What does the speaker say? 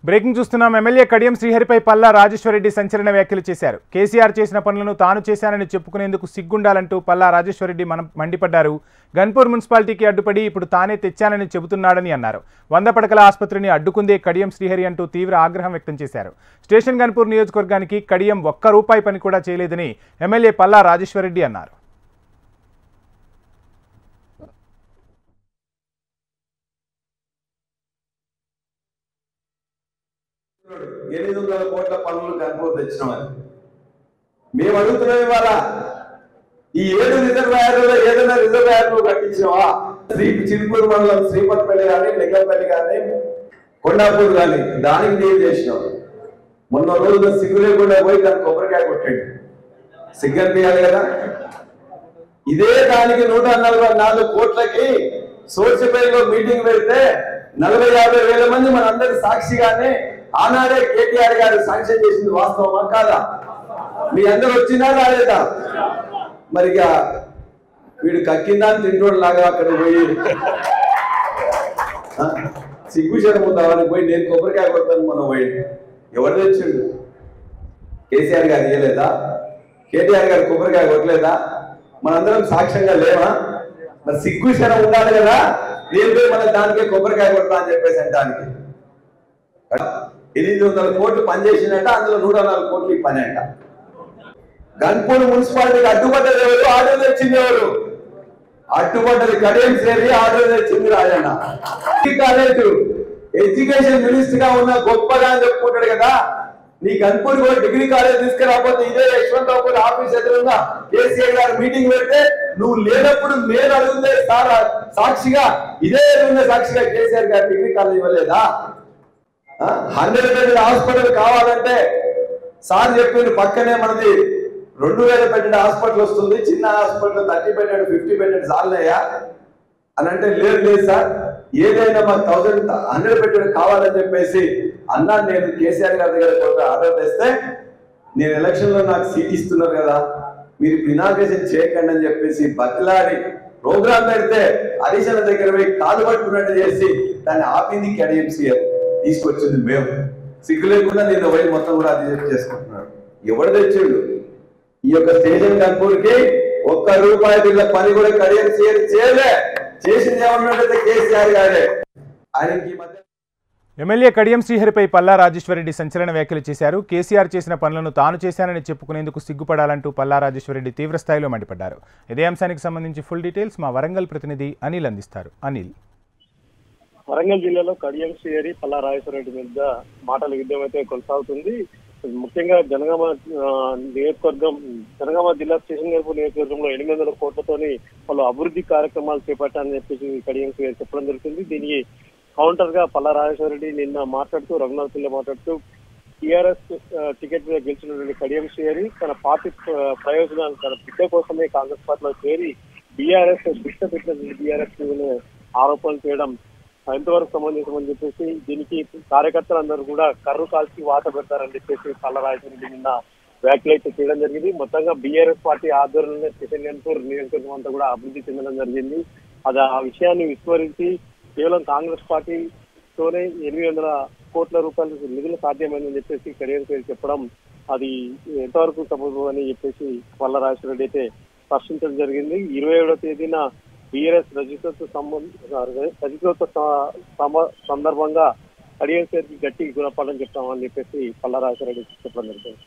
Breaking చూస్తున్నాం. MLA Kadiyam శ్రీహరిపై Palla Rajeshwar Reddy సంచలన వ్యాఖ్యలు చేశారు. కేసీఆర్ చేసిన పనులను తాను చేశానని చెప్పుకునేందుకు సిగ్గుండాలంటూ పల్లా రాజేశ్వరరెడ్డి మండిపడ్డారు. గన్పూర్ మున్సిపాలిటీకి అడ్డుపడి ఇప్పుడు తానే తెచ్చానని చెబుతున్నాడని అన్నారు. 100 పడకల ఆసుపత్రిని అడ్డుకుందే కడియం శ్రీహరి అంటూ తీవ్ర ఆగ్రహం వ్యక్తం చేశారు. స్టేషన్ గన్పూర్ నియోజకవర్గానికి కడియం ₹1 పని కూడా చేయలేదని ఎమ్మెల్యే పల్లా రాజేశ్వరరెడ్డి అన్నారు. 800 కోట్ల పనులు గన్పూర్ తెచ్చినామని మేము అడుగుతున్నాం. ఇవాళ ఈ 7 రిజర్వాయర్లలో ఏదైనా రిజర్వాయర్లు కట్టించినావా? చిలుకూరు మండలం శ్రీపతిపల్లి కానీ, లెక్కపల్లి కానీ, కొండాపూర్ కానీ దానికి నీళ్ళు చేసినాం. మొన్న రోజున సిగ్గు లేకుండా పోయి దానికి కొబ్బరికాయ కొట్టండి. సిగ్గు అనిపించాలి కదా. ఇదే దానికి 144 కోట్లకి సోర్చిపల్లిలో మీటింగ్ పెడితే 40-50 వేల మంది మనందరి సాక్షిగానే ఆనాడే కేటీఆర్ గారు శాంక్షన్ చేసింది వాస్తవమా కాదా? మీ అందరూ వచ్చినా రాలేదా? మరిగా వీడు కక్కిందా తింటోడు లాగా అక్కడ పోయి సిగ్గుశరం ఉందామని పోయి నేను కొబ్బరికాయ కొడతాను మనం పోయి ఎవరు తెచ్చిండు? కేసీఆర్ గారు ఇయ్యలేదా? కేటీఆర్ గారు కొబ్బరికాయ కొట్టలేదా? మనందరం సాక్ష్యంగా లేవా? మరి సిగ్గుశరం ఉండాలి కదా. నేను పోయి మన దానికే కొబ్బరికాయ కొడతా అని చెప్పేసి అంటానికి 800 కోట్లు పనిచేసినట్ట, అందులో 104 కోట్లు పని అంట. గన్పూర్ మున్సిపాలిటీకి అడ్డుపడ్డది ఎవరు? ఆర్డర్ తెచ్చింది ఎవరు? అడ్డుపడ్డది కడియం శ్రీహరి, ఆర్డర్ తెచ్చింది రాజన్న. కాలేజ్ ఎడ్యుకేషన్ మినిస్టర్ గా ఉన్న గొప్పగా అని చెప్పుకుంటాడు కదా. నీ గన్పూర్ కూడా డిగ్రీ కాలేజ్ తీసుకురాకపోతే ఇదే యశ్వంతరావు ఆఫీస్ ఎదురుగా కేసీఆర్ గారు మీటింగ్ పెడితే నువ్వు లేనప్పుడు నేను అడుగుతే సాక్షిగా ఇదే ఎదురుగా సాక్షిగా కేసీఆర్ గారు డిగ్రీ కాలేజ్ ఇవ్వలేదా? 100 బెడ్ హాస్పిటల్ కావాలంటే సార్ చెప్పిండు పక్కనే మనది 2000 బెడ్ హాస్పిటల్ వస్తుంది. చిన్న హాస్పిటల్ 30 బెడ్ 50 బెడ్ చాలయ్యా అని అంటే లేదు సార్, ఏదైనా మాకు 100 బెడ్ కావాలని చెప్పేసి అన్నా. నేను కేసీఆర్ గారి దగ్గర ఆర్డర్ తెస్తే నేను ఎలక్షన్ లో నాకు సీట్ ఇస్తున్నారు కదా, మీరు ఇనాగ్రేషన్ చేయకండి అని చెప్పేసి బతిలాడి ప్రోగ్రామ్ పెడితే హరీశన్న దగ్గర పోయి కాలు పట్టుకున్నట్టు చేసి దాన్ని ఆపింది కడియం తీసుకొచ్చింది మేము. సిగ్గు లేకుండా నేను పోయి మొత్తం కూడా అది చేసుకుంటున్నాడు. ఎవరు తెచ్చిండు? ఈ యొక్క స్టేషన్ గన్పూర్కి ₹1 పని కూడా కడియం చేయలే. చేసింది ఏమన్నట్లయితే కేసీఆర్ గారే. ఆయనకి ఈ మధ్య ఎమ్మెల్యే కడియం శ్రీహరిపై పల్లా రాజేశ్వరరెడ్డి సంచలన వ్యాఖ్యలు చేశారు. కేసీఆర్ చేసిన పనులను తాను చేశానని చెప్పుకునేందుకు సిగ్గుపడాలంటూ పల్లా రాజేశ్వరరెడ్డి తీవ్రస్థాయిలో మండిపడ్డారు. ఇదే అంశానికి సంబంధించి ఫుల్ డీటెయిల్స్ మా వరంగల్ ప్రతినిధి అనిల్ అందిస్తారు. అనిల్, వరంగల్ జిల్లాలో కడియం శ్రీహరి, పల్లా రాజేశ్వరరెడ్డి మీద మాటల యుద్ధం అయితే కొనసాగుతుంది. ముఖ్యంగా జనగామ నియోజకవర్గం, జనగామ జిల్లా స్టేషన్ గన్పూర్ నియోజకవర్గంలో 800 కోట్లతోని పలు అభివృద్ధి కార్యక్రమాలు చేపట్టాలని చెప్పేసి కడియం శ్రీహరి చెప్పడం జరుగుతుంది. దీనికి కౌంటర్ గా పల్లా రాజేశ్వరరెడ్డి నిన్న మాట్లాడుతూ, రఘునాథ్లో మాట్లాడుతూ టీఆర్ఎస్ టికెట్ మీద గెలిచినటువంటి కడియం శ్రీహరి తన పార్టీ ప్రయోజనాలు, తన బిడ్డ కోసమే కాంగ్రెస్ పార్టీలో చేరి బీఆర్ఎస్ బిడ్డ పెట్టిన బీఆర్ఎస్ ఆరోపణలు చేయడం ఎంతవరకు సంబంధించమని చెప్పేసి దీనికి కార్యకర్తలందరూ కూడా కర్రు కాల్చి వాత పెడతారని చెప్పేసి పల్లా రాజేశ్వరరెడ్డి నిన్న వ్యాఖ్యలు అయితే చేయడం జరిగింది. మొత్తంగా బీఆర్ఎస్ పార్టీ ఆధ్వర్యంలో స్టేషన్ గన్పూర్ నియోజకవర్గం అంతా కూడా అభివృద్ధి చెందడం జరిగింది. అది ఆ విషయాన్ని విస్మరించి కేవలం కాంగ్రెస్ పార్టీతోనే 800 కోట్ల రూపాయల నిధులు సాధ్యమైందని చెప్పేసి కడియం శ్రీహరి చెప్పడం అది ఎంతవరకు సబబు అని చెప్పేసి పల్లా రాజేశ్వరరెడ్డి అయితే ప్రశ్నించడం జరిగింది. 27వ తేదీన బీఆర్ఎస్ రజతోత్సవ సందర్భంగా కడియం శ్రీహరికి గట్టి గుణపాఠం చెప్తామని చెప్పేసి పల్లా రాజేశ్వరరెడ్డి చెప్పడం జరిగింది.